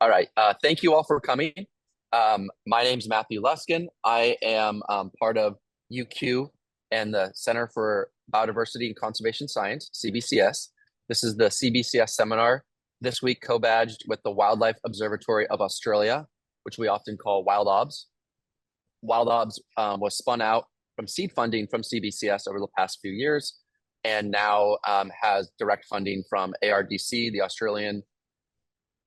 All right. Thank you all for coming. My name's Matthew Luskin. I am part of UQ and the Center for Biodiversity and Conservation Science, CBCS. This is the CBCS seminar this week, co-badged with the Wildlife Observatory of Australia, which we often call WildObs. WildObs was spun out from seed funding from CBCS over the past few years, and now has direct funding from ARDC, the Australian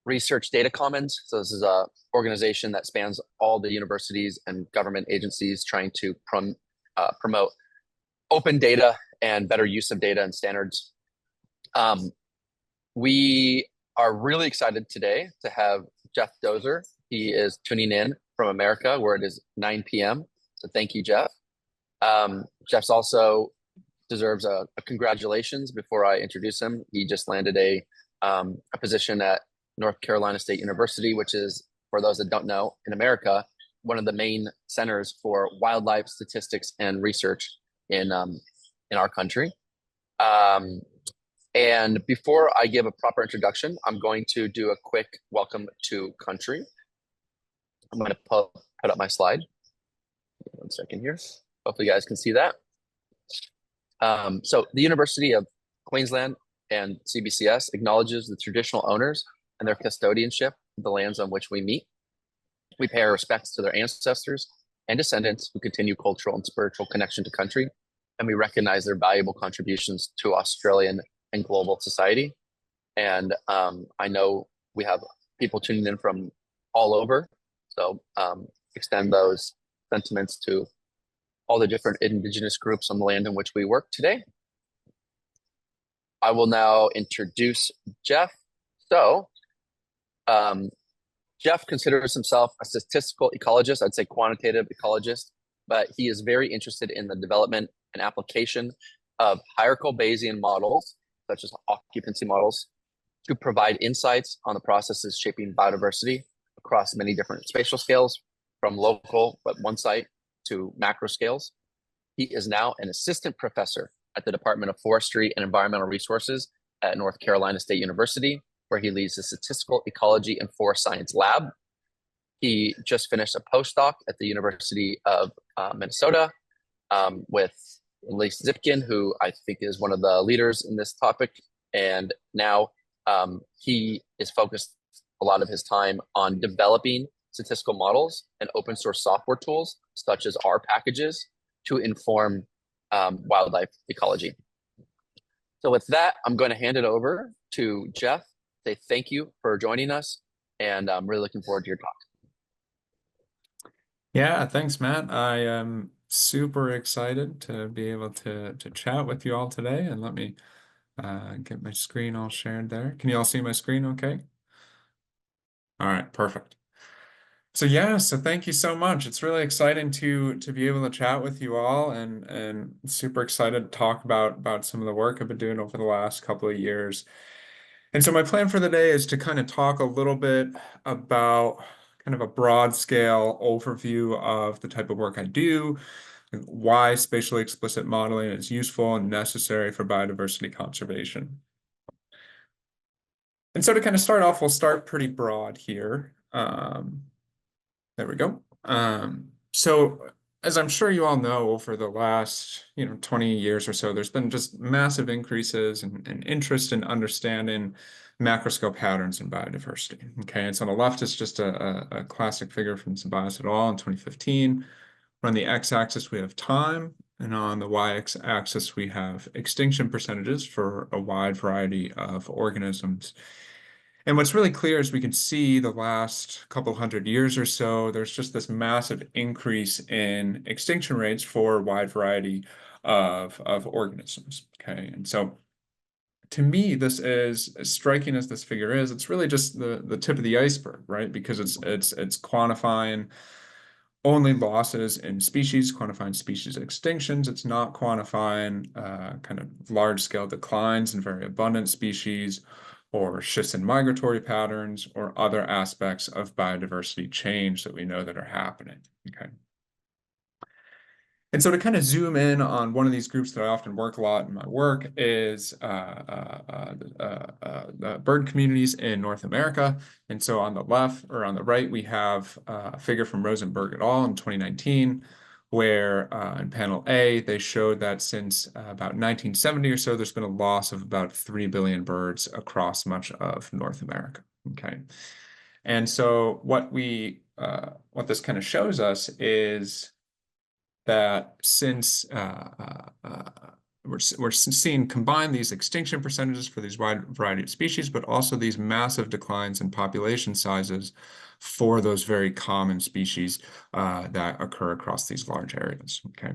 Research Data Commons. So this is a organization that spans all the universities and government agencies trying to promote open data and better use of data and standards. We are really excited today to have Jeff Dozer. He is tuning in from America where it is 9 p.m. So thank you, Jeff. Jeff's also deserves a congratulations before I introduce him. He just landed a position at North Carolina State University, which is, for those that don't know, in America, one of the main centers for wildlife statistics and research in our country. And before I give a proper introduction, I'm going to do a quick welcome to country. I'm going to put up my slide. 1 second here. Hopefully you guys can see that. So the University of Queensland and CBCS acknowledges the traditional owners and their custodianship of the lands on which we meet. We pay our respects to their ancestors and descendants who continue cultural and spiritual connection to country, and we recognize their valuable contributions to Australian and global society. And I know we have people tuning in from all over, so extend those sentiments to all the different Indigenous groups on the land in which we work today. I will now introduce Jeff. So, Jeff considers himself a statistical ecologist. I'd say quantitative ecologist, but he is very interested in the development and application of hierarchical Bayesian models, such as occupancy models, to provide insights on the processes shaping biodiversity across many different spatial scales, from local but one site to macro scales. He is now an assistant professor at the Department of Forestry and Environmental Resources at North Carolina State University, where he leads the Statistical Ecology and Forest Science Lab. He just finished a postdoc at the University of Minnesota with Elise Zipkin, who I think is one of the leaders in this topic. And now he is focused a lot of his time on developing statistical models and open source software tools, such as R packages, to inform wildlife ecology. So with that, I'm going to hand it over to Jeff. Say thank you for joining us, and I'm really looking forward to your talk. Yeah, thanks, Matt. I am super excited to be able to chat with you all today, and let me get my screen all shared there. Can you all see my screen okay? All right, perfect. So yeah, so thank you so much. It's really exciting to be able to chat with you all, and super excited to talk about some of the work I've been doing over the last couple of years. And so my plan for the day is to kind of talk a little bit about kind of a broad scale overview of the type of work I do, and why spatially explicit modeling is useful and necessary for biodiversity conservation. And so to kind of start off, we'll start pretty broad here. There we go. So as I'm sure you all know, over the last 20 years or so, there's been just massive increases in interest in understanding macroscale patterns in biodiversity. Okay, and so on the left is just a classic figure from Tobias et al. In 2015. On the x-axis we have time, and on the y-axis we have extinction percentages for a wide variety of organisms. And what's really clear is we can see the last couple hundred years or so, there's just this massive increase in extinction rates for a wide variety of organisms. Okay, and so to me, this is, as striking as this figure is, it's really just the tip of the iceberg, right? Because it's quantifying only losses in species, quantifying species extinctions. It's not quantifying kind of large-scale declines in very abundant species, or shifts in migratory patterns, or other aspects of biodiversity change that we know that are happening. Okay. And so to kind of zoom in on one of these groups that I often work a lot in my work is the bird communities in North America. And so on the left or on the right, we have a figure from Rosenberg et al. In 2019, where in panel A, they showed that since about 1970 or so, there's been a loss of about 3 billion birds across much of North America. Okay. And so what this kind of shows us is that since we're seeing combine these extinction percentages for these wide variety of species, but also these massive declines in population sizes for those very common species that occur across these large areas. Okay.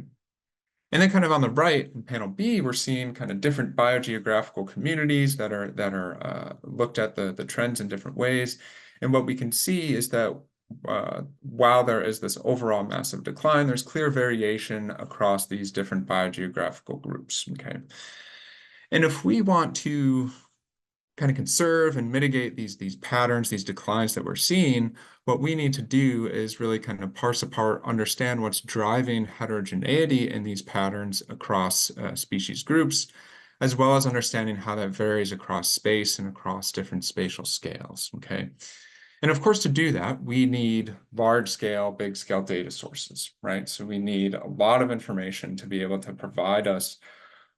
And then kind of on the right, in panel B, we're seeing kind of different biogeographical communities that are looked at the trends in different ways. And what we can see is that while there is this overall massive decline, there's clear variation across these different biogeographical groups. Okay. And if we want to kind of conserve and mitigate these patterns, these declines that we're seeing, what we need to do is really kind of parse apart, understand what's driving heterogeneity in these patterns across species groups, as well as understanding how that varies across space and across different spatial scales. Okay. And of course, to do that, we need large scale, big scale data sources, right? So we need a lot of information to be able to provide us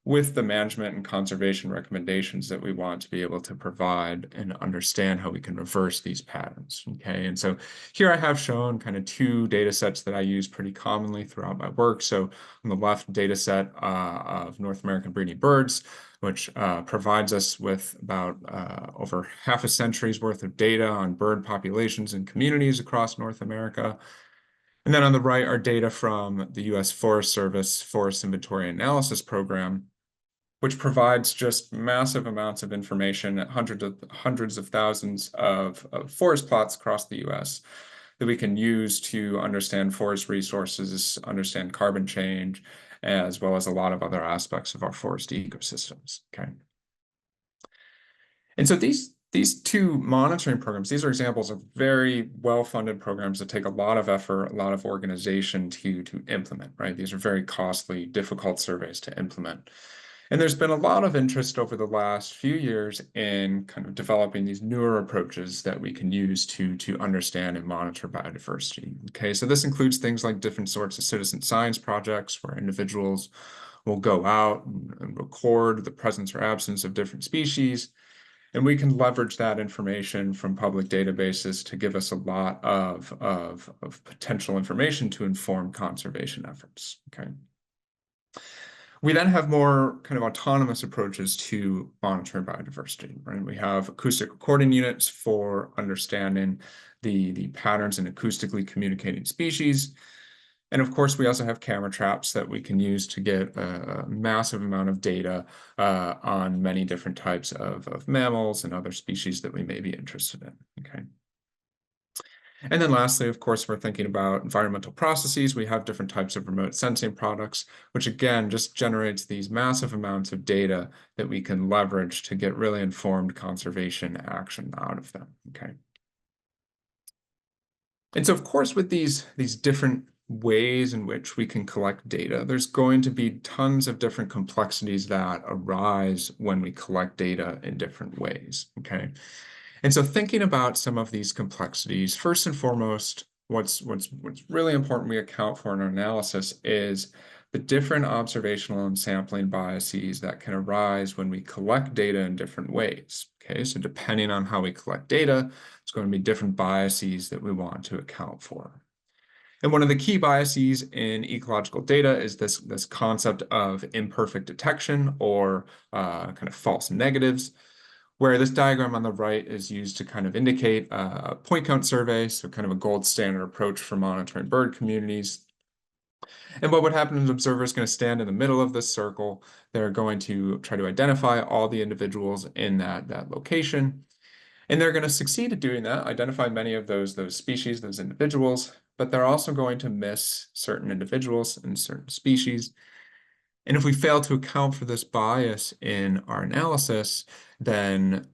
with the management and conservation recommendations that we want to be able to provide and understand how we can reverse these patterns. Okay, and so here I have shown kind of two data sets that I use pretty commonly throughout my work. So on the left, data set of North American breeding birds, which provides us with about over half a century's worth of data on bird populations and communities across North America. And then on the right are data from the U.S. Forest Service Forest Inventory Analysis Program, which provides just massive amounts of information, hundreds of thousands of forest plots across the U.S. that we can use to understand forest resources, understand carbon change, as well as a lot of other aspects of our forest ecosystems. Okay. And so these two monitoring programs, these are examples of very well-funded programs that take a lot of effort, a lot of organization to implement, right? These are very costly, difficult surveys to implement. And there's been a lot of interest over the last few years in kind of developing these newer approaches that we can use to understand and monitor biodiversity. Okay, so this includes things like different sorts of citizen science projects where individuals will go out and record the presence or absence of different species. And we can leverage that information from public databases to give us a lot of potential information to inform conservation efforts. Okay. We then have more kind of autonomous approaches to monitoring biodiversity, right? We have acoustic recording units for understanding the patterns in acoustically communicating species. And of course, we also have camera traps that we can use to get a massive amount of data on many different types of mammals and other species that we may be interested in, okay? And then lastly, of course, we're thinking about environmental processes. We have different types of remote sensing products, which again, just generates these massive amounts of data that we can leverage to get really informed conservation action out of them, okay? And so, of course, with these different ways in which we can collect data, there's going to be tons of different complexities that arise when we collect data in different ways, okay? And so thinking about some of these complexities, first and foremost, what's really important we account for in our analysis is the different observational and sampling biases that can arise when we collect data in different ways. Okay, so depending on how we collect data, it's going to be different biases that we want to account for. And one of the key biases in ecological data is this concept of imperfect detection or kind of false negatives, where this diagram on the right is used to kind of indicate a point count survey, so kind of a gold standard approach for monitoring bird communities. And what would happen is an observer is going to stand in the middle of this circle. They're going to try to identify all the individuals in that location. And they're going to succeed at doing that, identify many of those species, those individuals, but they're also going to miss certain individuals and certain species. And if we fail to account for this bias in our analysis, then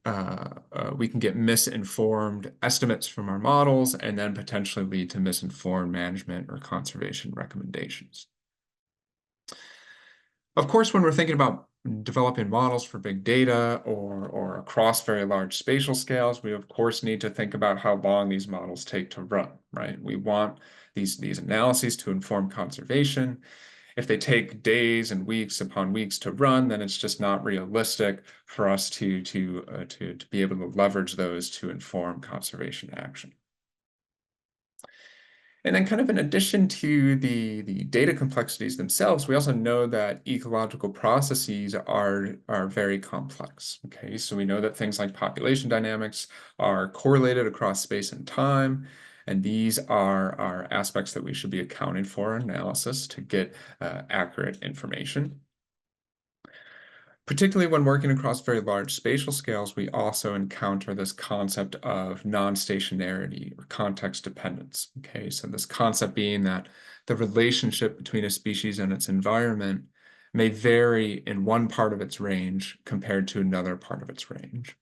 we can get misinformed estimates from our models and then potentially lead to misinformed management or conservation recommendations. Of course, when we're thinking about developing models for big data or across very large spatial scales, we of course need to think about how long these models take to run, right? We want these analyses to inform conservation. If they take days and weeks upon weeks to run, then it's just not realistic for us to be able to leverage those to inform conservation action. And then kind of in addition to the data complexities themselves, we also know that ecological processes are very complex. Okay, so we know that things like population dynamics are correlated across space and time, and these are aspects that we should be accounting for in analysis to get accurate information. Particularly when working across very large spatial scales, we also encounter this concept of non-stationarity or context dependence. Okay, so this concept being that the relationship between a species and its environment may vary in one part of its range compared to another part of its range.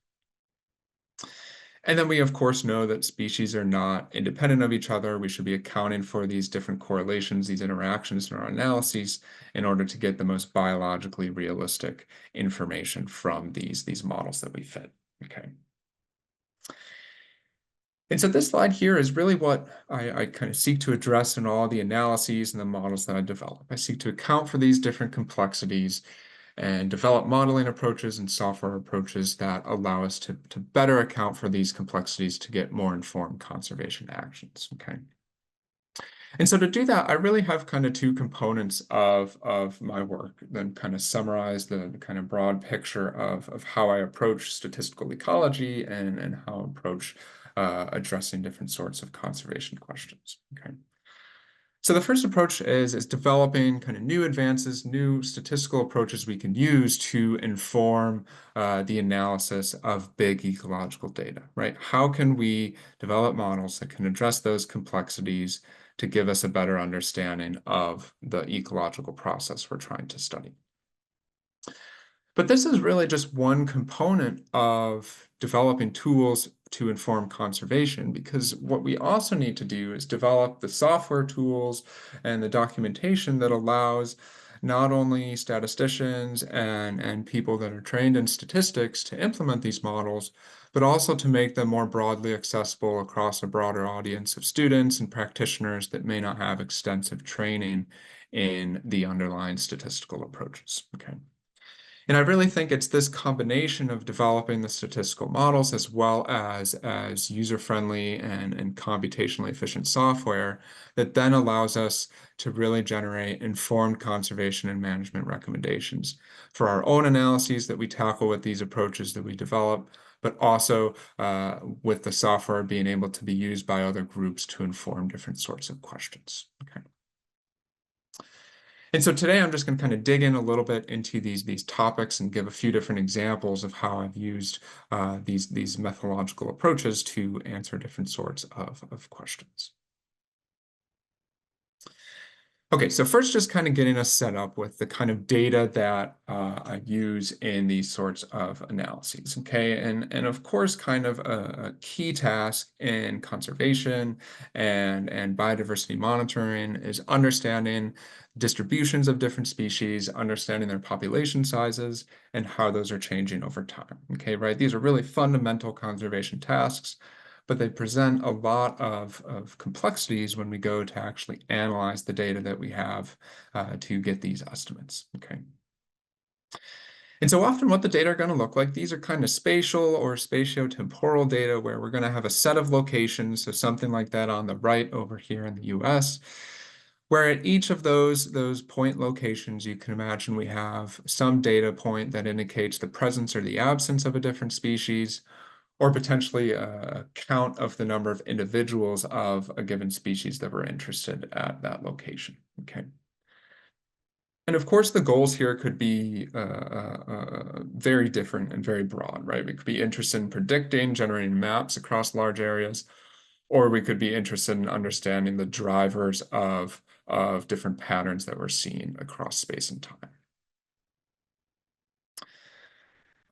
And then we, of course, know that species are not independent of each other. We should be accounting for these different correlations, these interactions in our analyses in order to get the most biologically realistic information from these models that we fit. Okay. And so this slide here is really what I kind of seek to address in all the analyses and the models that I develop. I seek to account for these different complexities and develop modeling approaches and software approaches that allow us to better account for these complexities to get more informed conservation actions, okay? And so to do that, I really have kind of two components of my work, then kind of summarize the kind of broad picture of how I approach statistical ecology and how I approach addressing different sorts of conservation questions, okay? So the first approach is developing kind of new advances, new statistical approaches we can use to inform the analysis of big ecological data, right? How can we develop models that can address those complexities to give us a better understanding of the ecological process we're trying to study? But this is really just one component of developing tools to inform conservation, because what we also need to do is develop the software tools and the documentation that allows not only statisticians and people that are trained in statistics to implement these models, but also to make them more broadly accessible across a broader audience of students and practitioners that may not have extensive training in the underlying statistical approaches. Okay. And I really think it's this combination of developing the statistical models as well as user-friendly and computationally efficient software that then allows us to really generate informed conservation and management recommendations for our own analyses that we tackle with these approaches that we develop, but also with the software being able to be used by other groups to inform different sorts of questions. Okay. And so today I'm just going to kind of dig in a little bit into these topics and give a few different examples of how I've used these methodological approaches to answer different sorts of questions. Okay, so first just kind of getting us set up with the kind of data that I use in these sorts of analyses, okay? And of course, kind of a key task in conservation and biodiversity monitoring is understanding distributions of different species, understanding their population sizes, and how those are changing over time, okay, right? These are really fundamental conservation tasks, but they present a lot of complexities when we go to actually analyze the data that we have to get these estimates, okay? And so often what the data are going to look like, these are kind of spatial or spatiotemporal data where we're going to have a set of locations, so something like that on the right over here in the US, where at each of those point locations, you can imagine we have some data point that indicates the presence or the absence of a different species, or potentially a count of the number of individuals of a given species that we're interested at that location, okay? And of course, the goals here could be very different and very broad, right? We could be interested in predicting, generating maps across large areas, or we could be interested in understanding the drivers of different patterns that we're seeing across space and time.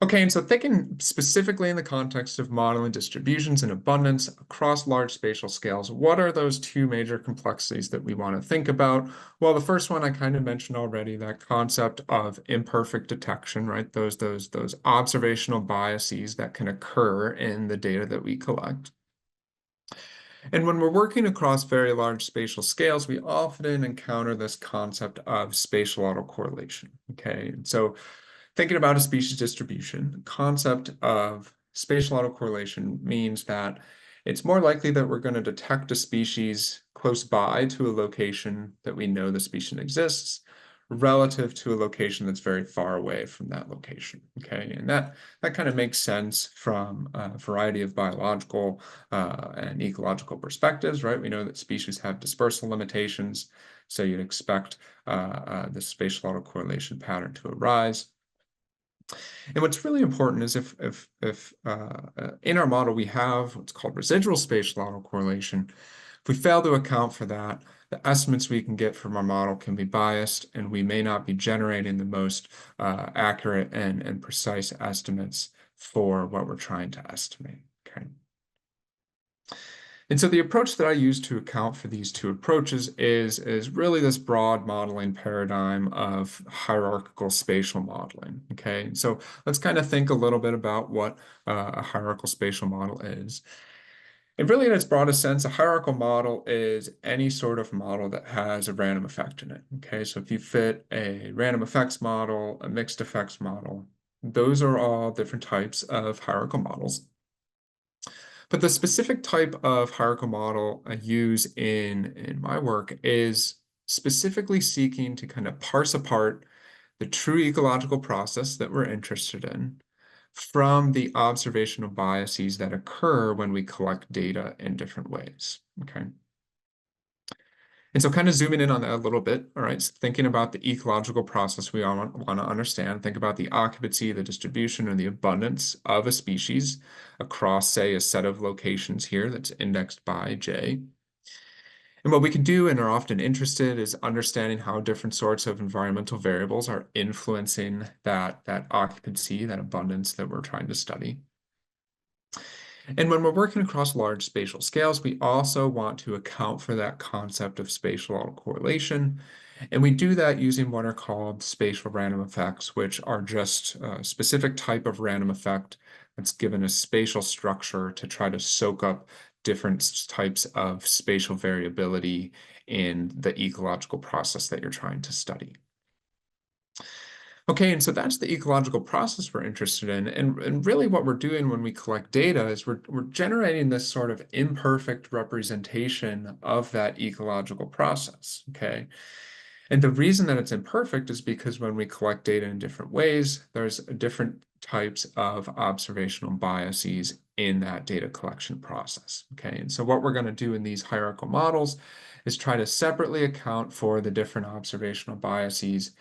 Okay, and so thinking specifically in the context of modeling distributions and abundance across large spatial scales, what are those two major complexities that we want to think about? Well, the first one I kind of mentioned already, that concept of imperfect detection, right? Those observational biases that can occur in the data that we collect. And when we're working across very large spatial scales, we often encounter this concept of spatial autocorrelation, okay? And so thinking about a species distribution, the concept of spatial autocorrelation means that it's more likely that we're going to detect a species close by to a location that we know the species exists relative to a location that's very far away from that location. Okay, and that kind of makes sense from a variety of biological and ecological perspectives, right? We know that species have dispersal limitations, so you'd expect the spatial autocorrelation pattern to arise. And what's really important is if in our model we have what's called residual spatial autocorrelation, if we fail to account for that, the estimates we can get from our model can be biased, and we may not be generating the most accurate and precise estimates for what we're trying to estimate. Okay. And so the approach that I use to account for these two approaches is really this broad modeling paradigm of hierarchical spatial modeling. Okay, and so let's kind of think a little bit about what a hierarchical spatial model is. And really, in its broadest sense, a hierarchical model is any sort of model that has a random effect in it. Okay, so if you fit a random effects model, a mixed effects model, those are all different types of hierarchical models. But the specific type of hierarchical model I use in my work is specifically seeking to kind of parse apart the true ecological process that we're interested in from the observational biases that occur when we collect data in different ways. Okay. And so kind of zooming in on that a little bit, all right, so thinking about the ecological process we all want to understand, think about the occupancy, the distribution, and the abundance of a species across, say, a set of locations here that's indexed by J. And what we can do and are often interested is understanding how different sorts of environmental variables are influencing that occupancy, that abundance that we're trying to study. And when we're working across large spatial scales, we also want to account for that concept of spatial autocorrelation. And we do that using what are called spatial random effects, which are just a specific type of random effect that's given a spatial structure to try to soak up different types of spatial variability in the ecological process that you're trying to study. Okay, and so that's the ecological process we're interested in. And really what we're doing when we collect data is we're generating this sort of imperfect representation of that ecological process, okay? And the reason that it's imperfect is because when we collect data in different ways, there's different types of observational biases in that data collection process, okay? And so what we're going to do in these hierarchical models is try to separately account for the different observational biases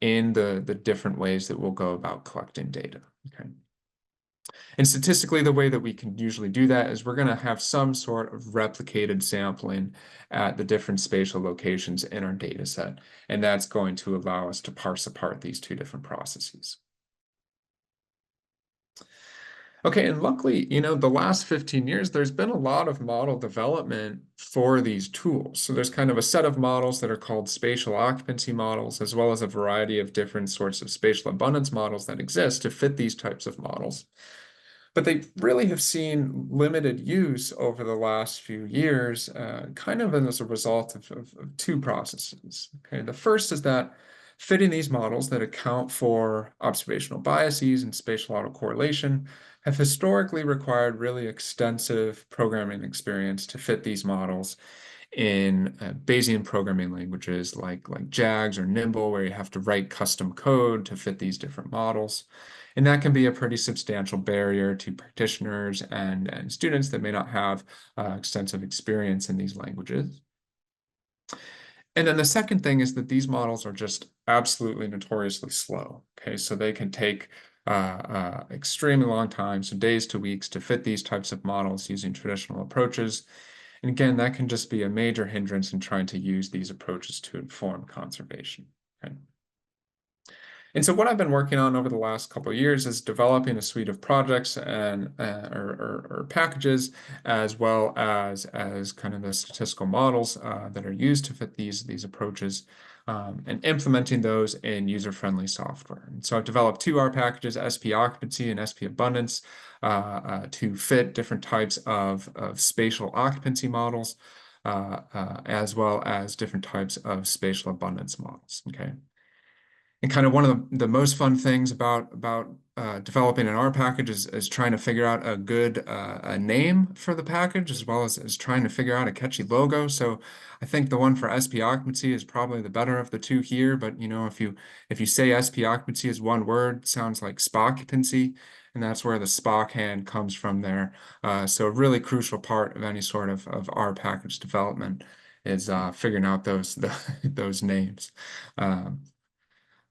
in the different ways that we'll go about collecting data, okay? And statistically, the way that we can usually do that is we're going to have some sort of replicated sampling at the different spatial locations in our data set, and that's going to allow us to parse apart these two different processes. Okay, and luckily, the last 15 years, there's been a lot of model development for these tools. So there's kind of a set of models that are called spatial occupancy models, as well as a variety of different sorts of spatial abundance models that exist to fit these types of models. But they really have seen limited use over the last few years, kind of as a result of two processes. Okay, the first is that fitting these models that account for observational biases and spatial autocorrelation have historically required really extensive programming experience to fit these models in Bayesian programming languages like JAGS or Nimble, where you have to write custom code to fit these different models. And that can be a pretty substantial barrier to practitioners and students that may not have extensive experience in these languages. And then the second thing is that these models are just absolutely notoriously slow. Okay, so they can take extremely long time, so days to weeks, to fit these types of models using traditional approaches. And again, that can just be a major hindrance in trying to use these approaches to inform conservation. Okay? And so what I've been working on over the last couple of years is developing a suite of projects and or packages, as well as kind of the statistical models that are used to fit these approaches, and implementing those in user-friendly software. And so I've developed two R packages, SP occupancy and SP abundance, to fit different types of spatial occupancy models, as well as different types of spatial abundance models. Okay. And kind of one of the most fun things about developing an R package is trying to figure out a good a name for the package, as well as trying to figure out a catchy logo. So I think the one for SP occupancy is probably the better of the two here. But if you say SP occupancy is one word, it sounds like spoccupancy, and that's where the Spock hand comes from there. So a really crucial part of any sort of R package development is figuring out those names.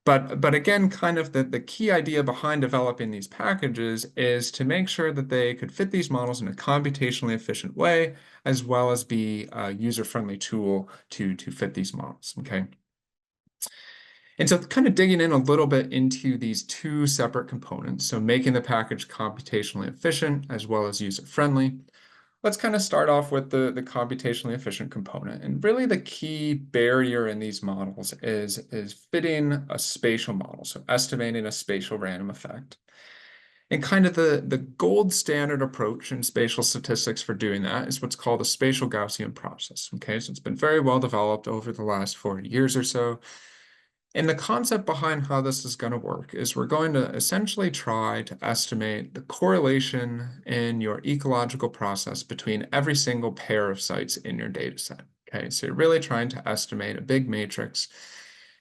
But again, kind of the key idea behind developing these packages is to make sure that they could fit these models in a computationally efficient way, as well as be a user-friendly tool to fit these models, okay? And so kind of digging in a little bit into these two separate components, so making the package computationally efficient as well as user-friendly. Let's kind of start off with the computationally efficient component. And really the key barrier in these models is fitting a spatial model, so estimating a spatial random effect. And kind of the gold standard approach in spatial statistics for doing that is what's called a spatial Gaussian process. Okay, so it's been very well developed over the last 40 years or so. And the concept behind how this is going to work is we're going to essentially try to estimate the correlation in your ecological process between every single pair of sites in your data set. Okay, so you're really trying to estimate a big matrix.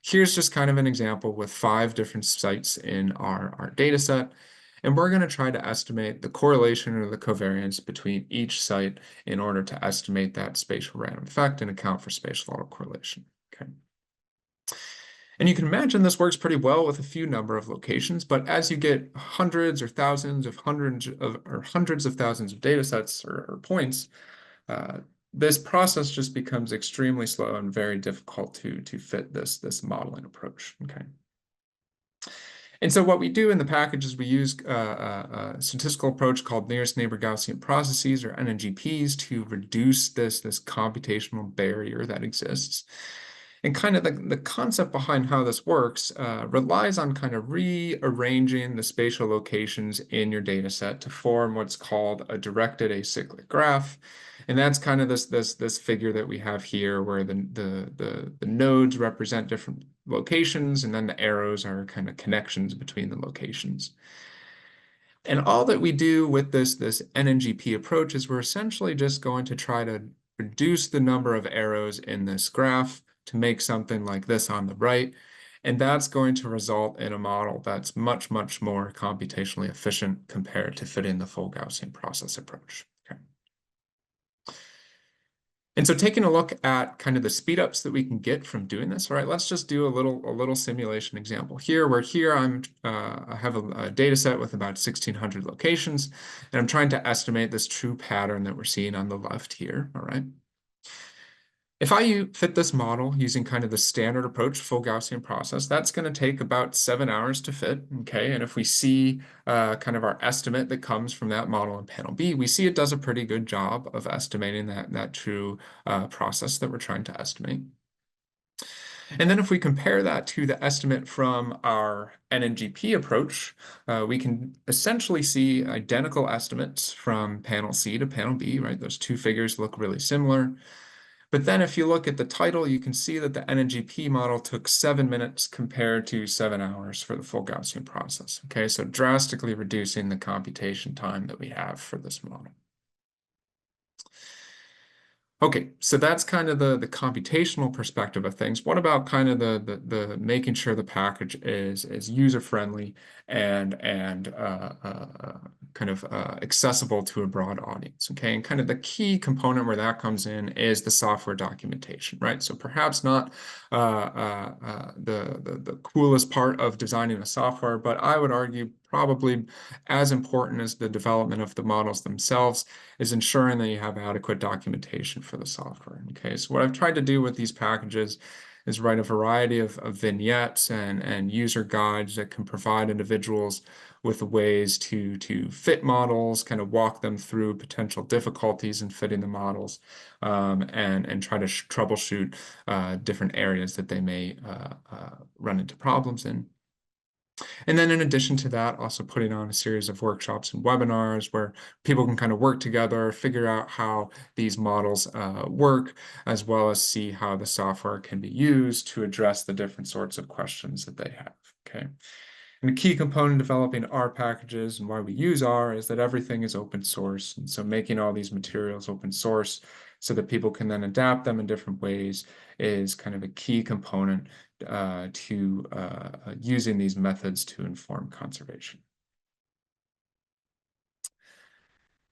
Here's just kind of an example with 5 different sites in our data set. And we're going to try to estimate the correlation or the covariance between each site in order to estimate that spatial random effect and account for spatial autocorrelation. Okay. And you can imagine this works pretty well with a few number of locations, but as you get hundreds or thousands of hundreds of thousands of data sets or points, this process just becomes extremely slow and very difficult to fit this modeling approach. Okay. And so what we do in the package is we use a statistical approach called nearest neighbor Gaussian processes, or NNGPs, to reduce this computational barrier that exists. And kind of the concept behind how this works relies on kind of rearranging the spatial locations in your data set to form what's called a directed acyclic graph. And that's kind of this figure that we have here, where the nodes represent different locations, and then the arrows are kind of connections between the locations. And all that we do with this NNGP approach is we're essentially just going to try to reduce the number of arrows in this graph to make something like this on the right. And that's going to result in a model that's much, much more computationally efficient compared to fitting the full Gaussian process approach. Okay. And so taking a look at kind of the speedups that we can get from doing this, all right, let's just do a little simulation example here, where here I have a data set with about 1,600 locations, and I'm trying to estimate this true pattern that we're seeing on the left here, all right? If I fit this model using kind of the standard approach, full Gaussian process, that's going to take about 7 hours to fit, okay? And if we see kind of our estimate that comes from that model in panel B, we see it does a pretty good job of estimating that true process that we're trying to estimate. And then if we compare that to the estimate from our NNGP approach, we can essentially see identical estimates from panel C to panel B, right? Those two figures look really similar. But then if you look at the title, you can see that the NNGP model took 7 minutes compared to 7 hours for the full Gaussian process. Okay, so drastically reducing the computation time that we have for this model. Okay, so that's kind of the computational perspective of things. What about kind of the making sure the package is user-friendly and kind of accessible to a broad audience, okay? And kind of the key component where that comes in is the software documentation, right? So perhaps not the coolest part of designing a software, but I would argue probably as important as the development of the models themselves is ensuring that you have adequate documentation for the software. Okay, so what I've tried to do with these packages is write a variety of vignettes and user guides that can provide individuals with ways to fit models, kind of walk them through potential difficulties in fitting the models, and try to troubleshoot different areas that they may run into problems in. And then in addition to that, also putting on a series of workshops and webinars where people can kind of work together, figure out how these models work, as well as see how the software can be used to address the different sorts of questions that they have, okay? And a key component in developing R packages and why we use R is that everything is open source. And so making all these materials open source so that people can then adapt them in different ways is kind of a key component to using these methods to inform conservation.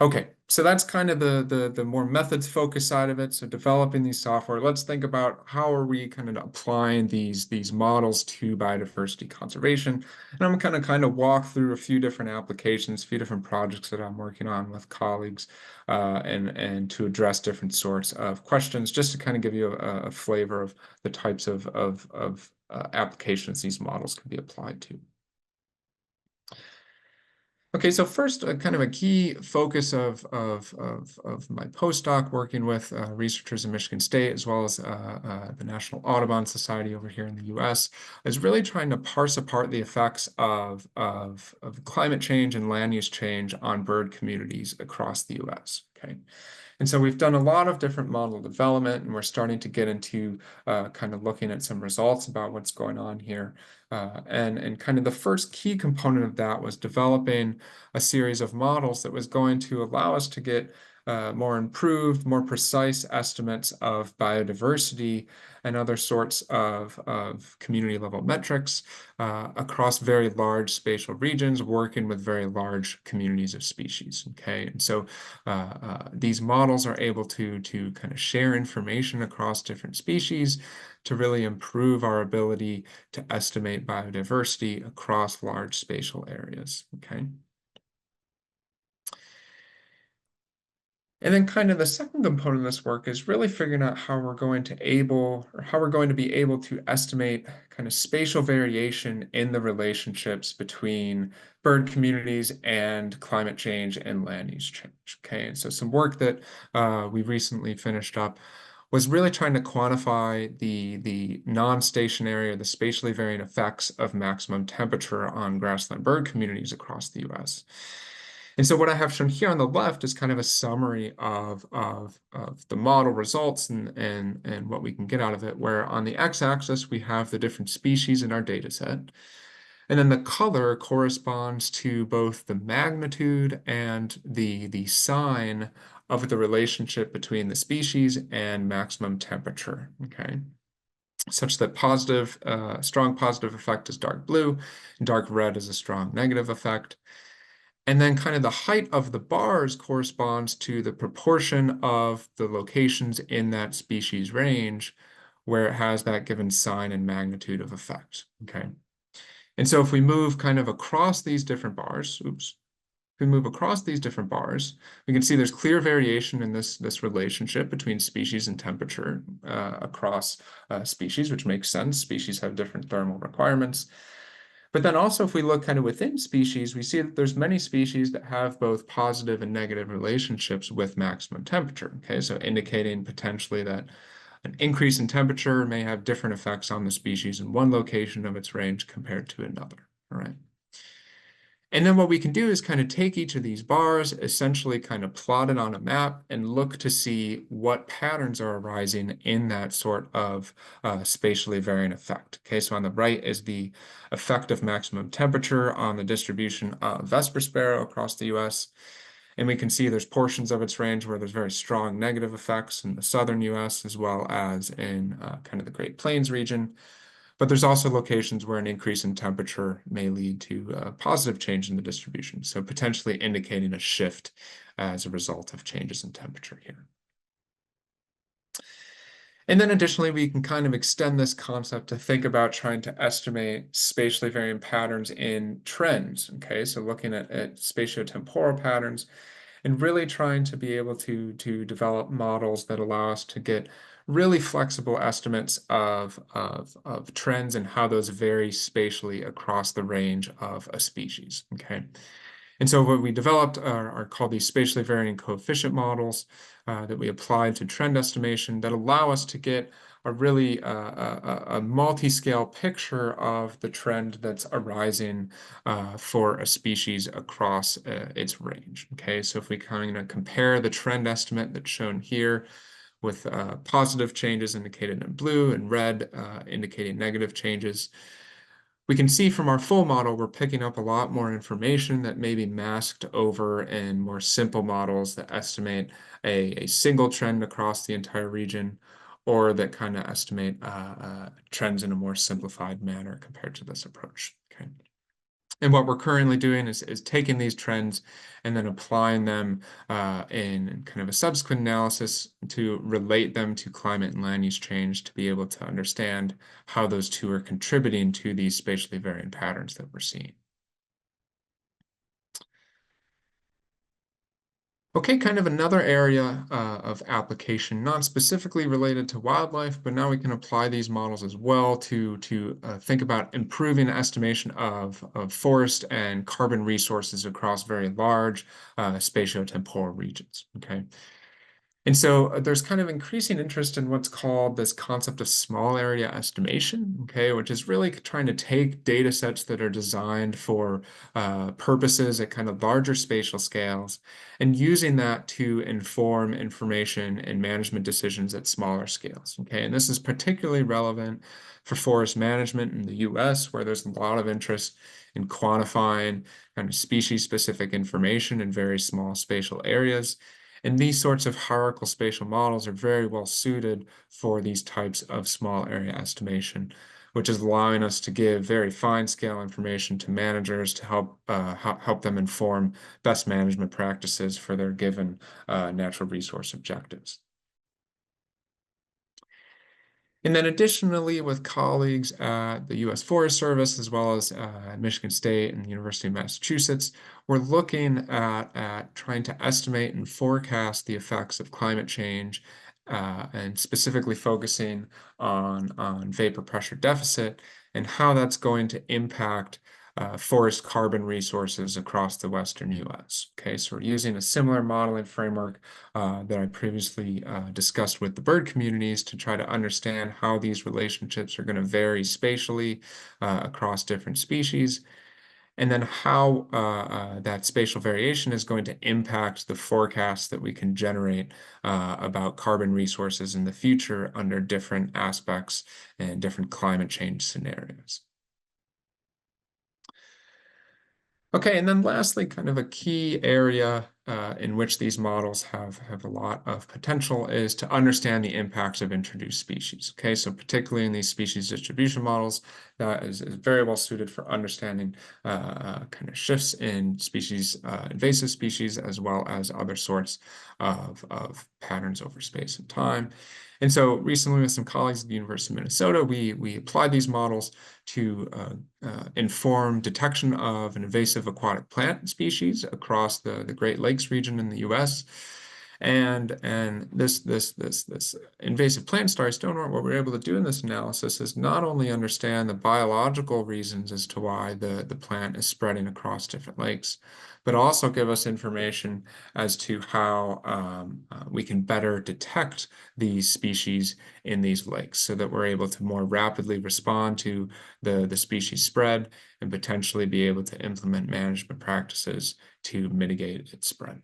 Okay, so that's kind of the more methods focused side of it. So developing these software, let's think about how are we kind of applying these models to biodiversity conservation. And I'm gonna kind of walk through a few different applications, a few different projects that I'm working on with colleagues, and to address different sorts of questions, just to kind of give you a flavor of the types of applications these models can be applied to. Okay, so first, kind of a key focus of my postdoc working with researchers in Michigan State, as well as the National Audubon Society over here in the US, is really trying to parse apart the effects of climate change and land use change on bird communities across the US, okay? And so we've done a lot of different model development, and we're starting to get into kind of looking at some results about what's going on here. And kind of the first key component of that was developing a series of models that was going to allow us to get more improved, more precise estimates of biodiversity and other sorts of community level metrics across very large spatial regions, working with very large communities of species, okay? And so these models are able to kind of share information across different species to really improve our ability to estimate biodiversity across large spatial areas, okay? And then kind of the second component of this work is really figuring out how we're going to be able to estimate kind of spatial variation in the relationships between bird communities and climate change and land use change. Okay, and so some work that we recently finished up was really trying to quantify the non-stationary or the spatially varying effects of maximum temperature on grassland bird communities across the US. And so what I have shown here on the left is kind of a summary of the model results and what we can get out of it, where on the x-axis, we have the different species in our data set. And then the color corresponds to both the magnitude and the sign of the relationship between the species and maximum temperature, okay? Such that strong positive effect is dark blue, and dark red is a strong negative effect. And then kind of the height of the bars corresponds to the proportion of the locations in that species range where it has that given sign and magnitude of effect, okay? And so if we move kind of across these different bars, if we move across these different bars, we can see there's clear variation in this relationship between species and temperature across species, which makes sense. Species have different thermal requirements. But then also, if we look kind of within species, we see that there's many species that have both positive and negative relationships with maximum temperature, okay? So indicating potentially that an increase in temperature may have different effects on the species in one location of its range compared to another, all right? And then what we can do is kind of take each of these bars, essentially kind of plot it on a map and look to see what patterns are arising in that sort of spatially varying effect. Okay, so on the right is the effect of maximum temperature on the distribution of Vesper sparrow across the US. And we can see there's portions of its range where there's very strong negative effects in the southern US as well as in kind of the Great Plains region. But there's also locations where an increase in temperature may lead to a positive change in the distribution, so potentially indicating a shift as a result of changes in temperature here. And then additionally, we can kind of extend this concept to think about trying to estimate spatially varying patterns in trends, okay? So looking at spatiotemporal patterns and really trying to be able to develop models that allow us to get really flexible estimates of trends and how those vary spatially across the range of a species, okay? And so what we developed are called these spatially varying coefficient models that we applied to trend estimation that allow us to get a really a multi-scale picture of the trend that's arising for a species across its range. Okay, so if we kind of compare the trend estimate that's shown here with positive changes indicated in blue and red indicating negative changes, we can see from our full model, we're picking up a lot more information that may be masked over in more simple models that estimate a single trend across the entire region, or that kind of estimate trends in a more simplified manner compared to this approach. Okay. And what we're currently doing is taking these trends and then applying them in kind of a subsequent analysis to relate them to climate and land use change to be able to understand how those two are contributing to these spatially varying patterns that we're seeing. Okay, kind of another area of application, not specifically related to wildlife, but now we can apply these models as well to think about improving estimation of forest and carbon resources across very large spatiotemporal regions, okay? And so there's kind of increasing interest in what's called this concept of small area estimation, okay, which is really trying to take data sets that are designed for purposes at kind of larger spatial scales and using that to inform information and management decisions at smaller scales, okay? And this is particularly relevant for forest management in the US, where there's a lot of interest in quantifying kind of species-specific information in very small spatial areas. And these sorts of hierarchical spatial models are very well suited for these types of small area estimation, which is allowing us to give very fine scale information to managers to help them inform best management practices for their given natural resource objectives. And then additionally, with colleagues at the U.S. Forest Service, as well as at Michigan State and the University of Massachusetts, we're looking at trying to estimate and forecast the effects of climate change and specifically focusing on vapor pressure deficit and how that's going to impact forest carbon resources across the Western U.S. Okay, so we're using a similar modeling framework that I previously discussed with the bird communities to try to understand how these relationships are going to vary spatially across different species, and then how that spatial variation is going to impact the forecasts that we can generate about carbon resources in the future under different aspects and different climate change scenarios. Okay, and then lastly, kind of a key area in which these models have a lot of potential is to understand the impacts of introduced species. Okay, so particularly in these species distribution models, that is very well suited for understanding kind of shifts in species, invasive species, as well as other sorts of patterns over space and time. And so recently with some colleagues at the University of Minnesota, we applied these models to inform detection of an invasive aquatic plant species across the Great Lakes region in the US. And this invasive plant starry stonewort, what we're able to do in this analysis is not only understand the biological reasons as to why the plant is spreading across different lakes, but also give us information as to how we can better detect these species in these lakes so that we're able to more rapidly respond to the species spread and potentially be able to implement management practices to mitigate its spread.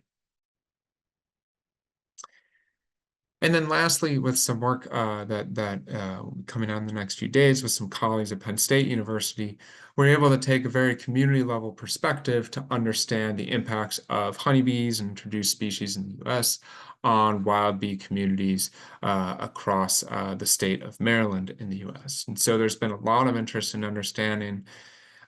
And then lastly, with some work coming out in the next few days with some colleagues at Penn State University, we're able to take a very community level perspective to understand the impacts of honeybees and introduced species in the US on wild bee communities across the state of Maryland in the US. And so there's been a lot of interest in understanding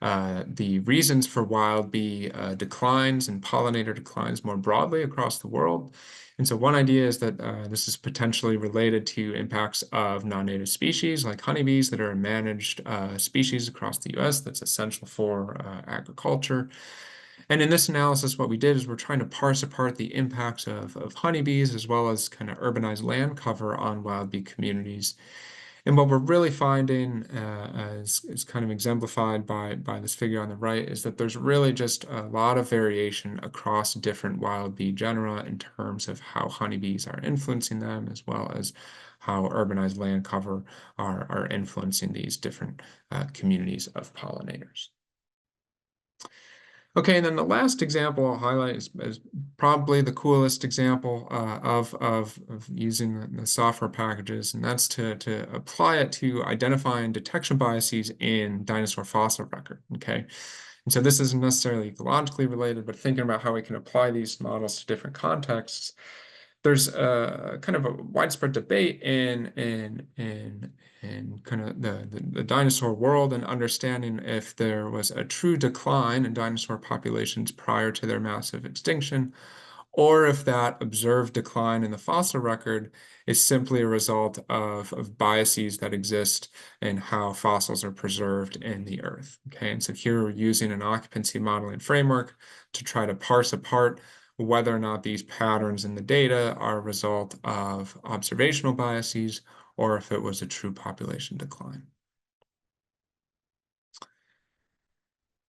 the reasons for wild bee declines and pollinator declines more broadly across the world. And so one idea is that this is potentially related to impacts of non-native species like honeybees that are a managed species across the US that's essential for agriculture. And in this analysis, what we did is we're trying to parse apart the impacts of honeybees as well as kind of urbanized land cover on wild bee communities. And what we're really finding, is kind of exemplified by this figure on the right, is that there's really just a lot of variation across different wild bee genera in terms of how honeybees are influencing them, as well as how urbanized land cover are influencing these different communities of pollinators. Okay, and then the last example I'll highlight is probably the coolest example of using the software packages, and that's to apply it to identifying detection biases in dinosaur fossil record, okay? And so this isn't necessarily ecologically related, but thinking about how we can apply these models to different contexts, there's a kind of a widespread debate in kind of the dinosaur world and understanding if there was a true decline in dinosaur populations prior to their massive extinction, or if that observed decline in the fossil record is simply a result of biases that exist in how fossils are preserved in the earth. Okay, and so here we're using an occupancy modeling framework to try to parse apart whether or not these patterns in the data are a result of observational biases or if it was a true population decline.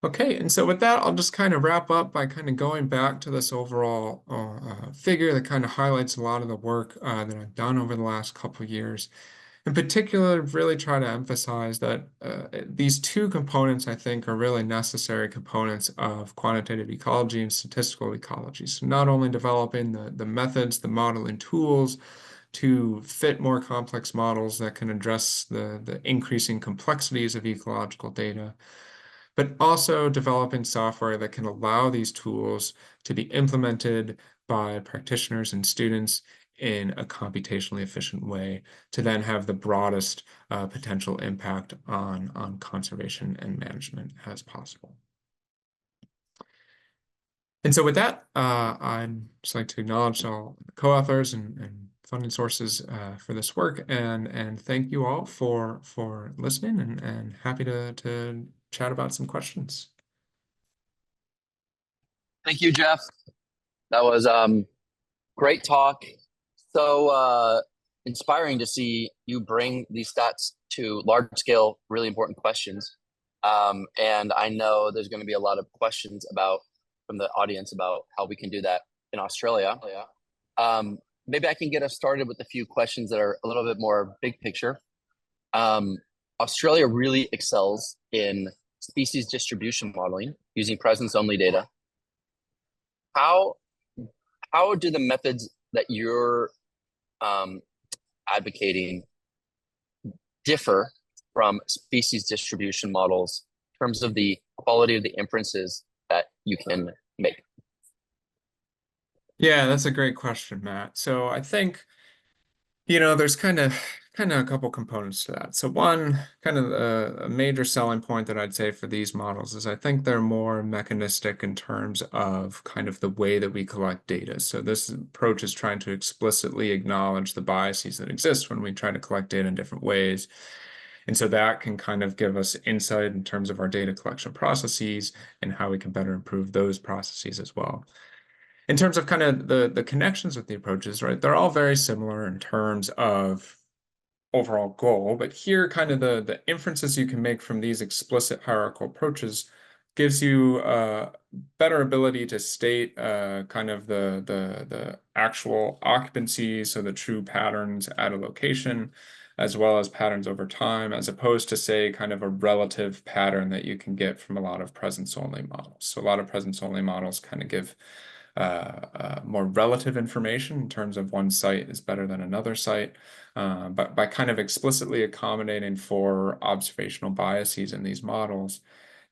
Okay, and so with that, I'll just kind of wrap up by kind of going back to this overall figure that kind of highlights a lot of the work that I've done over the last couple of years. In particular, really try to emphasize that these two components, I think, are really necessary components of quantitative ecology and statistical ecology. So not only developing the methods, the modeling tools to fit more complex models that can address the increasing complexities of ecological data, but also developing software that can allow these tools to be implemented by practitioners and students in a computationally efficient way to then have the broadest potential impact on conservation and management as possible. And so with that, I'd just like to acknowledge all the co-authors and funding sources for this work, and thank you all for listening, and happy to chat about some questions. Thank you, Jeff. That was great talk. So inspiring to see you bring these stats to large scale, really important questions. And I know there's going to be a lot of questions from the audience about how we can do that in Australia. Maybe I can get us started with a few questions that are a little bit more big picture. Australia really excels in species distribution modeling using presence-only data. How do the methods that you're advocating differ from species distribution models in terms of the quality of the inferences that you can make? Yeah, that's a great question, Matt. So I think, there's kind of a couple components to that. So one, kind of a major selling point that I'd say for these models is I think they're more mechanistic in terms of kind of the way that we collect data. So this approach is trying to explicitly acknowledge the biases that exist when we try to collect data in different ways. And so that can kind of give us insight in terms of our data collection processes and how we can better improve those processes as well. In terms of kind of the connections with the approaches, right, they're all very similar in terms of overall goal, but here kind of the inferences you can make from these explicit hierarchical approaches gives you a better ability to state kind of the actual occupancy, so the true patterns at a location, as well as patterns over time, as opposed to, say, kind of a relative pattern that you can get from a lot of presence-only models. So a lot of presence-only models kind of give more relative information in terms of one site is better than another site, but by kind of explicitly accommodating for observational biases in these models,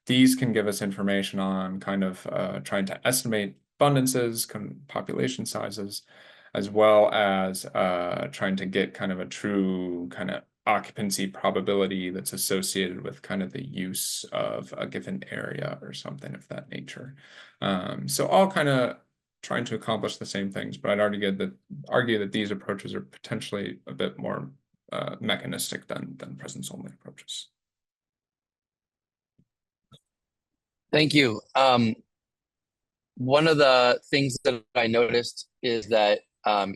these can give us information on kind of trying to estimate abundances, population sizes, as well as trying to get kind of a true kind of occupancy probability that's associated with kind of the use of a given area or something of that nature. So all kind of trying to accomplish the same things, but I'd argue that these approaches are potentially a bit more mechanistic than presence-only approaches. Thank you. One of the things that I noticed is that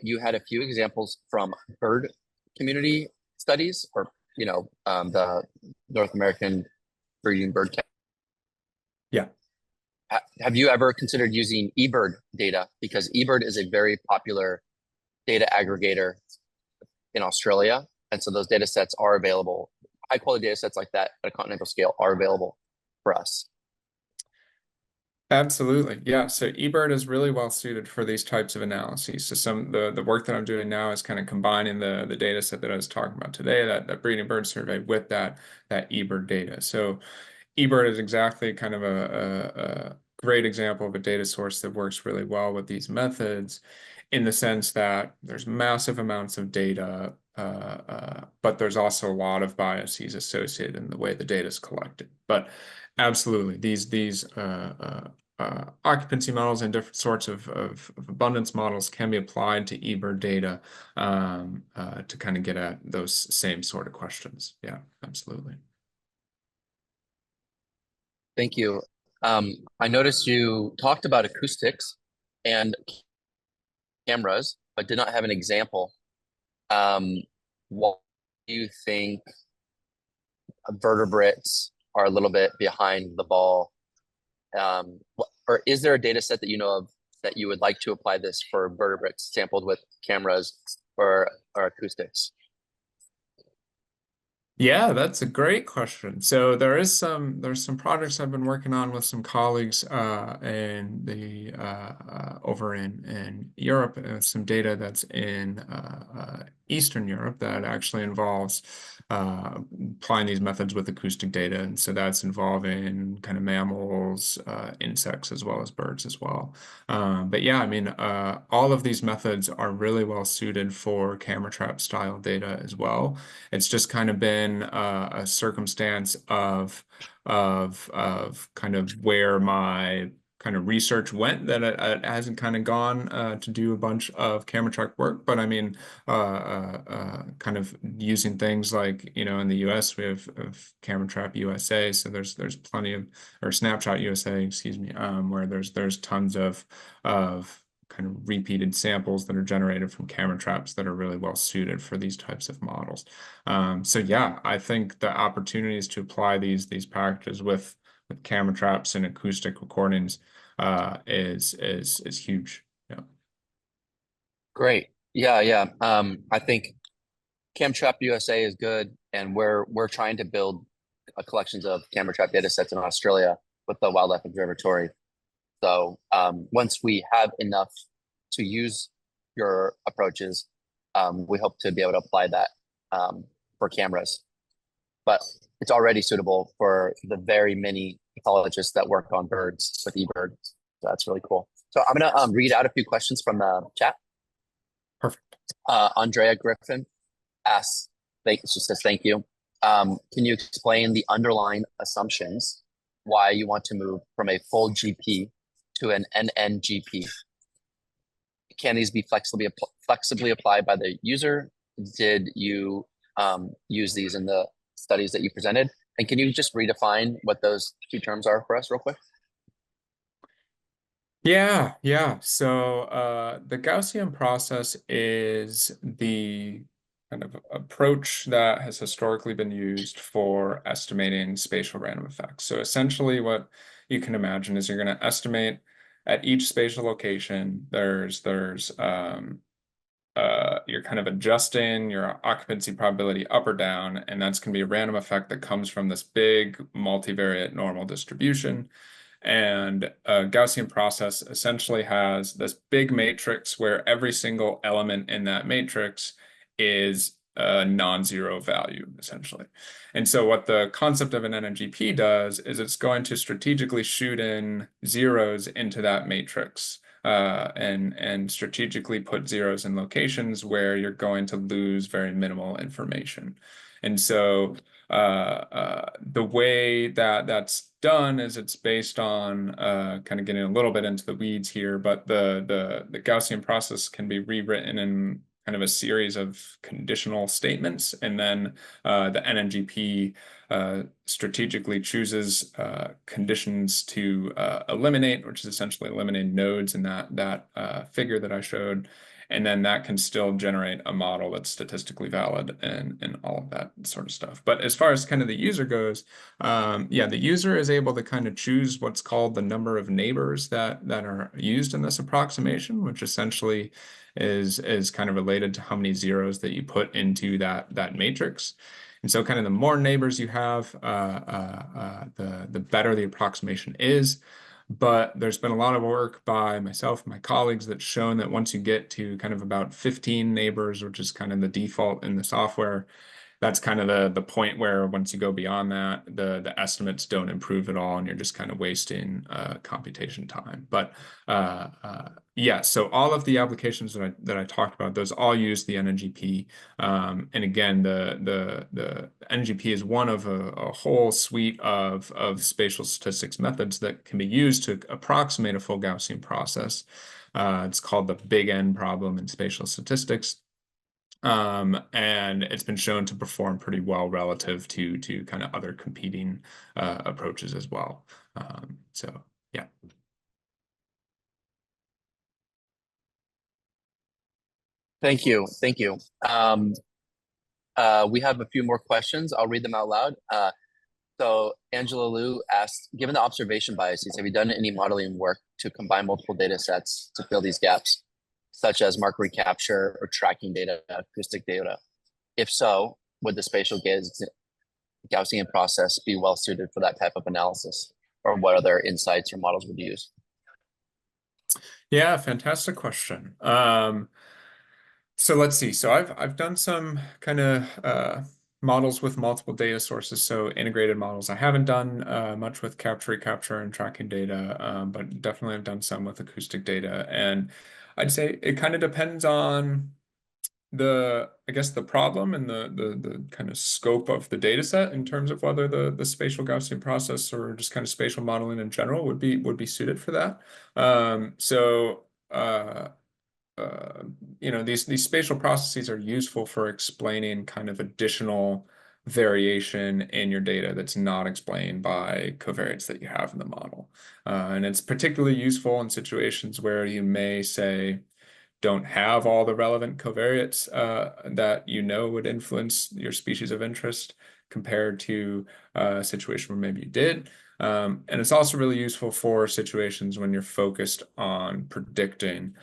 you had a few examples from bird community studies, or the North American breeding bird. Yeah. Have you ever considered using eBird data? Because eBird is a very popular data aggregator in Australia, and so those data sets are available. High quality data sets like that at a continental scale are available for us. Absolutely. Yeah. So eBird is really well suited for these types of analyses. So the work that I'm doing now is kind of combining the data set that I was talking about today, that breeding bird survey with that eBird data. So eBird is exactly kind of a great example of a data source that works really well with these methods in the sense that there's massive amounts of data, but there's also a lot of biases associated in the way the data is collected. But absolutely, these occupancy models and different sorts of abundance models can be applied to eBird data to kind of get at those same sort of questions. Yeah, absolutely. Thank you. I noticed you talked about acoustics and cameras, but did not have an example. Why do you think vertebrates are a little bit behind the ball? Or is there a data set that you know of that you would like to apply this for vertebrates sampled with cameras or acoustics? Yeah, that's a great question. So there's some projects I've been working on with some colleagues in the over in Europe, some data that's in Eastern Europe that actually involves applying these methods with acoustic data, and so that's involving kind of mammals, insects as well as birds as well. But yeah, I mean, all of these methods are really well suited for camera trap style data as well. It's just kind of been a circumstance of kind of where my kind of research went that it hasn't kind of gone to do a bunch of camera track work. But I mean, kind of using things like, in the US, we have Camera Trap USA, so there's plenty of, or Snapshot USA, excuse me, where there's tons of kind of repeated samples that are generated from camera traps that are really well suited for these types of models. So yeah, I think the opportunities to apply these packages with camera traps and acoustic recordings is huge. Yeah. Great. Yeah, yeah. I think Cam Trap USA is good, and we're trying to build a collections of camera trap data sets in Australia with the Wildlife Observatory. So once we have enough to use your approaches, we hope to be able to apply that for cameras. But it's already suitable for the very many ecologists that work on birds with eBird. So that's really cool. So I'm gonna read out a few questions from the chat. Perfect. Andrea Griffin asks, she says, thank you. Can you explain the underlying assumptions why you want to move from a full GP to an NNGP? Can these be flexibly applied by the user? Did you use these in the studies that you presented? And can you just redefine what those two terms are for us real quick? Yeah, yeah. So the Gaussian process is the kind of approach that has historically been used for estimating spatial random effects. So essentially what you can imagine is you're going to estimate at each spatial location, you're kind of adjusting your occupancy probability up or down, and that's going to be a random effect that comes from this big multivariate normal distribution. And a Gaussian process essentially has this big matrix where every single element in that matrix is a non-zero value, essentially. And so what the concept of an NNGP does is it's going to strategically shoot in zeros into that matrix. And strategically put zeros in locations where you're going to lose very minimal information. And so the way that that's done is it's based on kind of getting a little bit into the weeds here, but the Gaussian process can be rewritten in kind of a series of conditional statements, and then the NNGP strategically chooses conditions to eliminate, which is essentially eliminate nodes in that figure that I showed. And then that can still generate a model that's statistically valid and all of that sort of stuff. But as far as kind of the user goes, yeah, the user is able to kind of choose what's called the number of neighbors that are used in this approximation, which essentially is kind of related to how many zeros that you put into that matrix. And so kind of the more neighbors you have, the better the approximation is. But there's been a lot of work by myself and my colleagues that's shown that once you get to kind of about 15 neighbors, which is kind of the default in the software, that's kind of the point where once you go beyond that, the estimates don't improve at all, and you're just kind of wasting computation time. But yeah, so all of the applications that I talked about, those all use the NNGP. And again, the NNGP is one of a whole suite of spatial statistics methods that can be used to approximate a full Gaussian process. It's called the big N problem in spatial statistics. And it's been shown to perform pretty well relative to kind of other competing approaches as well. So yeah. Thank you. Thank you. We have a few more questions. I'll read them out loud. So Angela Liu asked, given the observation biases, have you done any modeling work to combine multiple data sets to fill these gaps, such as marker recapture or tracking data, acoustic data? If so, would the spatial Gaussian process be well suited for that type of analysis? Or what other insights or models would you use? Yeah, fantastic question. So let's see. So I've done some kind of models with multiple data sources, so integrated models. I haven't done much with capture, recapture, and tracking data, but definitely I've done some with acoustic data. And I'd say it kind of depends on I guess the problem and the kind of scope of the data set in terms of whether the spatial Gaussian process or just kind of spatial modeling in general would be suited for that. You know, these spatial processes are useful for explaining kind of additional variation in your data that's not explained by covariates that you have in the model. And it's particularly useful in situations where you may say, don't have all the relevant covariates that you know would influence your species of interest compared to a situation where maybe you did. And it's also really useful for situations when you're focused on predicting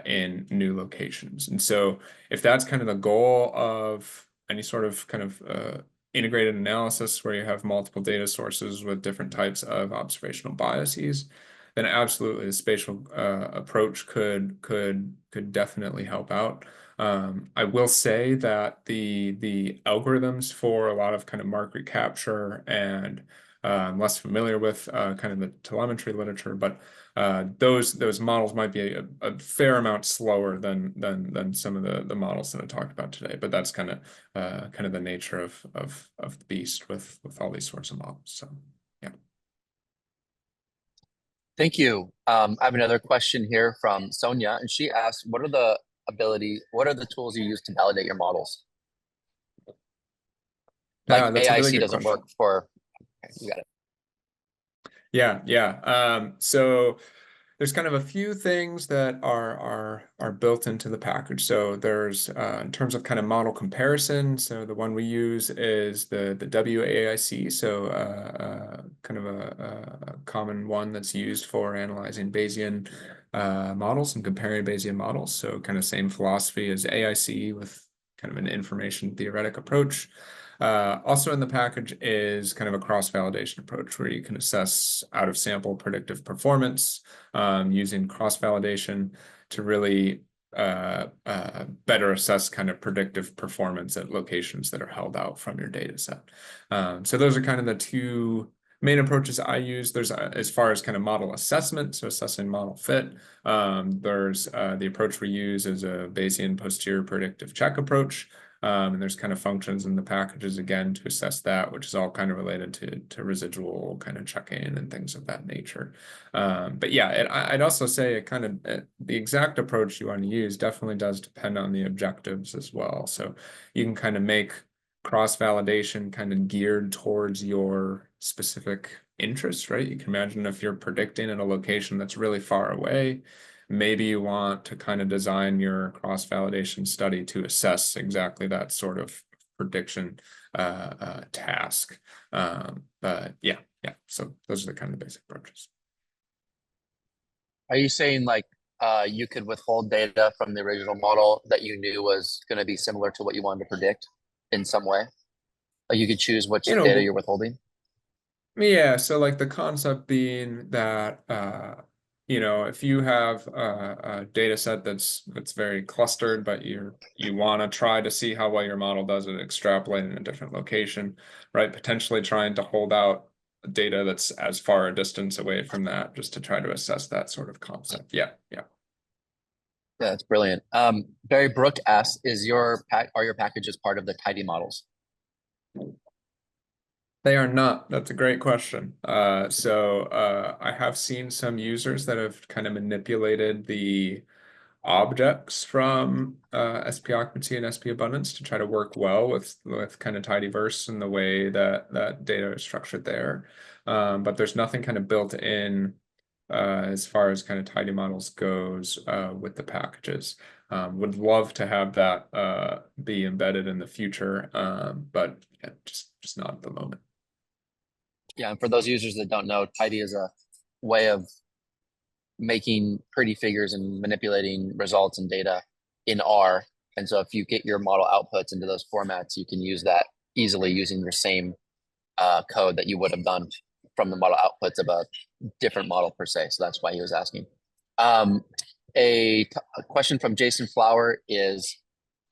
in new locations. And so if that's kind of the goal of any sort of kind of integrated analysis where you have multiple data sources with different types of observational biases, then absolutely the spatial approach could definitely help out. I will say that the algorithms for a lot of kind of marker recapture, and I'm less familiar with kind of the telemetry literature, but those models might be a fair amount slower than some of the models that I talked about today. But that's kind of the nature of the beast with all these sorts of models. So yeah. Thank you. I have another question here from Sonia, and she asked, what are the tools you use to validate your models? Like Yeah, that's a really AIC good doesn't question. work for, okay, you got it. Yeah. So there's kind of a few things that are built into the package. So there's in terms of kind of model comparison. So the one we use is the WAIC. So kind of a common one that's used for analyzing Bayesian models and comparing Bayesian models. So kind of same philosophy as AIC with kind of an information theoretic approach. Also in the package is kind of a cross-validation approach where you can assess out-of-sample predictive performance using cross-validation to really better assess kind of predictive performance at locations that are held out from your data set. So those are kind of the two main approaches I use. There's as far as kind of model assessment, so assessing model fit, there's the approach we use is a Bayesian posterior predictive check approach. And there's kind of functions in the packages again to assess that, which is all kind of related to residual kind of check-in and things of that nature. But yeah, I'd also say it kind of the exact approach you want to use definitely does depend on the objectives as well. So you can kind of make cross-validation kind of geared towards your specific interest, right? You can imagine if you're predicting at a location that's really far away, maybe you want to kind of design your cross-validation study to assess exactly that sort of prediction task. But yeah, so those are the kind of basic approaches. Are you saying like you could withhold data from the original model that you knew was going to be similar to what you wanted to predict in some way? Like you could choose which You data you're know, withholding? yeah, so like the concept being that if you have a data set that's very clustered, but you want to try to see how well your model does at extrapolating in a different location, right? Potentially trying to hold out data that's as far a distance away from that, just to try to assess that sort of concept. Yeah. Yeah, that's brilliant. Barry Brook asks, are your packages part of the tidy models? They are not. That's a great question. So I have seen some users that have kind of manipulated the objects from SP occupancy and SP abundance to try to work well with kind of tidyverse and the way that data is structured there. But there's nothing kind of built in as far as kind of tidy models goes with the packages. Would love to have that be embedded in the future, but yeah, just not at the moment. Yeah, and for those users that don't know, tidy is a way of making pretty figures and manipulating results and data in R. And so if you get your model outputs into those formats, you can use that easily using your same code that you would have done from the model outputs of a different model per se. So that's why he was asking. Um, a question from Jason Flower is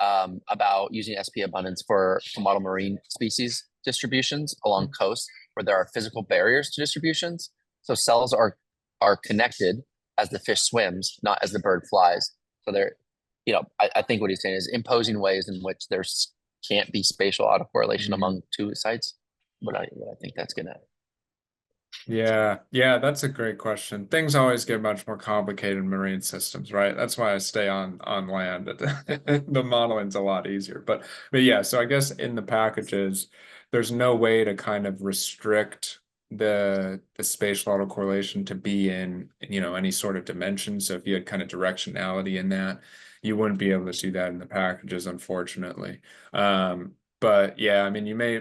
about using SP abundance to model marine species distributions along coast where there are physical barriers to distributions. So cells are connected as the fish swims, not as the bird flies. So I think what he's saying is imposing ways in which there's can't be spatial autocorrelation among two sites. But I think that's gonna. Yeah, that's a great question. Things always get much more complicated in marine systems, right? That's why I stay on land. The modeling's a lot easier. But yeah, so I guess in the packages, there's no way to kind of restrict the spatial autocorrelation to be in any sort of dimension. So if you had kind of directionality in that, you wouldn't be able to do that in the packages, unfortunately. But yeah, I mean, you may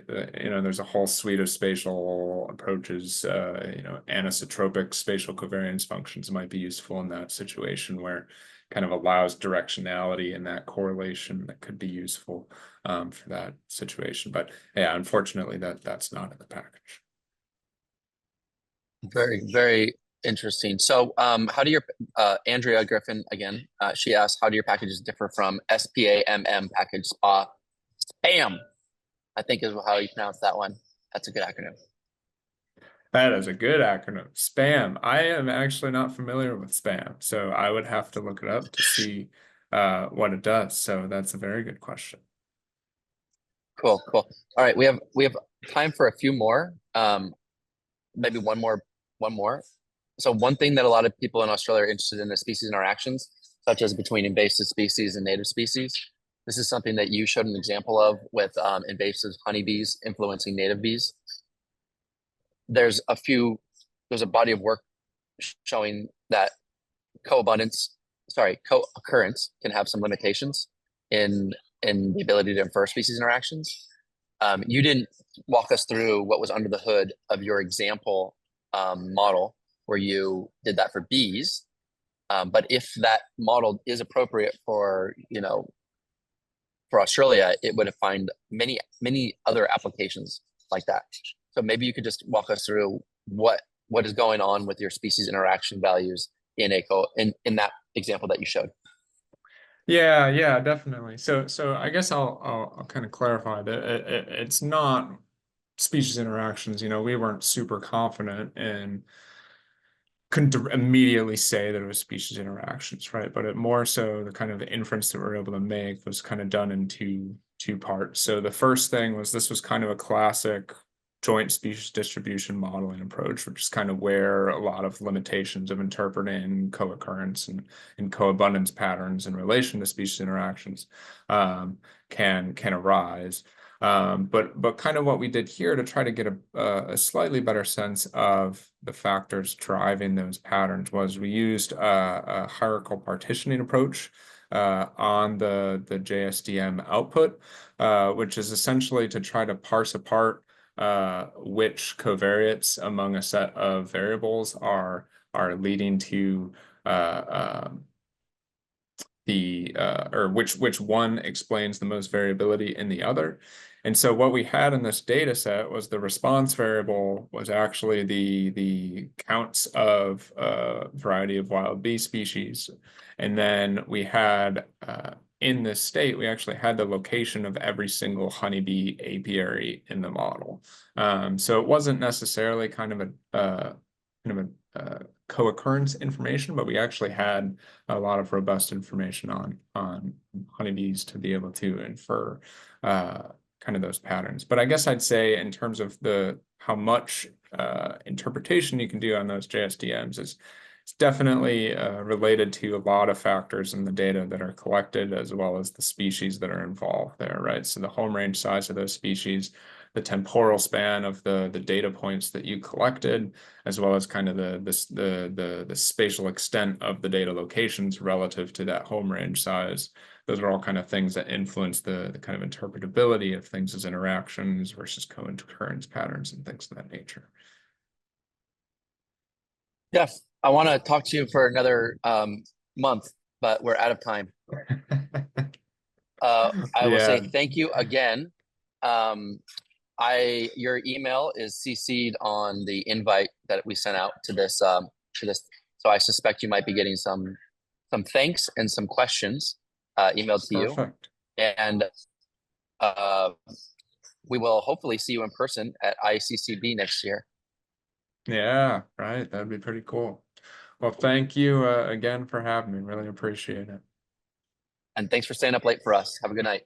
there's a whole suite of spatial approaches. Anisotropic spatial covariance functions might be useful in that situation where kind of allows directionality and that correlation that could be useful for that situation. But yeah, unfortunately, that's not in the package. Very, very interesting. So, how do your Andrea Griffin again? She asked, how do your packages differ from SPAMM package SPA? SPAM, I think is how you pronounce that one. That's a good acronym. That is a good acronym. Spam. I am actually not familiar with spam, so I would have to look it up to see what it does. So that's a very good question. Cool, cool. All right, we have time for a few more. Maybe one more. So one thing that a lot of people in Australia are interested in is species interactions, such as between invasive species and native species. This is something that you showed an example of with invasive honeybees influencing native bees. There's a body of work showing that co-occurrence can have some limitations in the ability to infer species interactions. You didn't walk us through what was under the hood of your example model where you did that for bees. But if that model is appropriate for Australia, it would find many other applications like that. So maybe you could just walk us through what is going on with your species interaction values in that example that you showed. Yeah, definitely. So I guess I'll kind of clarify that it's not species interactions. We weren't super confident in couldn't immediately say that it was species interactions, right? But it more so the kind of inference that we're able to make was kind of done in two parts. So the first thing was this was kind of a classic joint species distribution modeling approach, which is kind of where a lot of limitations of interpreting co-occurrence and co-abundance patterns in relation to species interactions can arise. But kind of what we did here to try to get a slightly better sense of the factors driving those patterns was we used a hierarchical partitioning approach on the JSDM output, which is essentially to try to parse apart which covariates among a set of variables are leading to or which one explains the most variability in the other. And so what we had in this data set was the response variable was actually the counts of a variety of wild bee species. And then we had in this state, we actually had the location of every single honeybee apiary in the model. So it wasn't necessarily kind of a co-occurrence information, but we actually had a lot of robust information on honeybees to be able to infer kind of those patterns. But I guess I'd say in terms of how much interpretation you can do on those JSDMs is it's definitely related to a lot of factors in the data that are collected, as well as the species that are involved there, right? So the home range size of those species, the temporal span of the data points that you collected, as well as kind of the spatial extent of the data locations relative to that home range size. Those are all kind of things that influence the kind of interpretability of things as interactions versus co-occurrence patterns and things of that nature. Yeah, I want to talk to you for another month, but we're out of time. I will say Yeah, thank you again. Your email is CC'd on the invite that we sent out to this. So I suspect you might be getting some thanks and some questions emailed to you, perfect. and uh, we will hopefully see you in person at ICCB next year. Yeah, right. That'd be pretty cool. Well, thank you again for having me. Really appreciate it. And thanks for staying up late for us. Have a good night.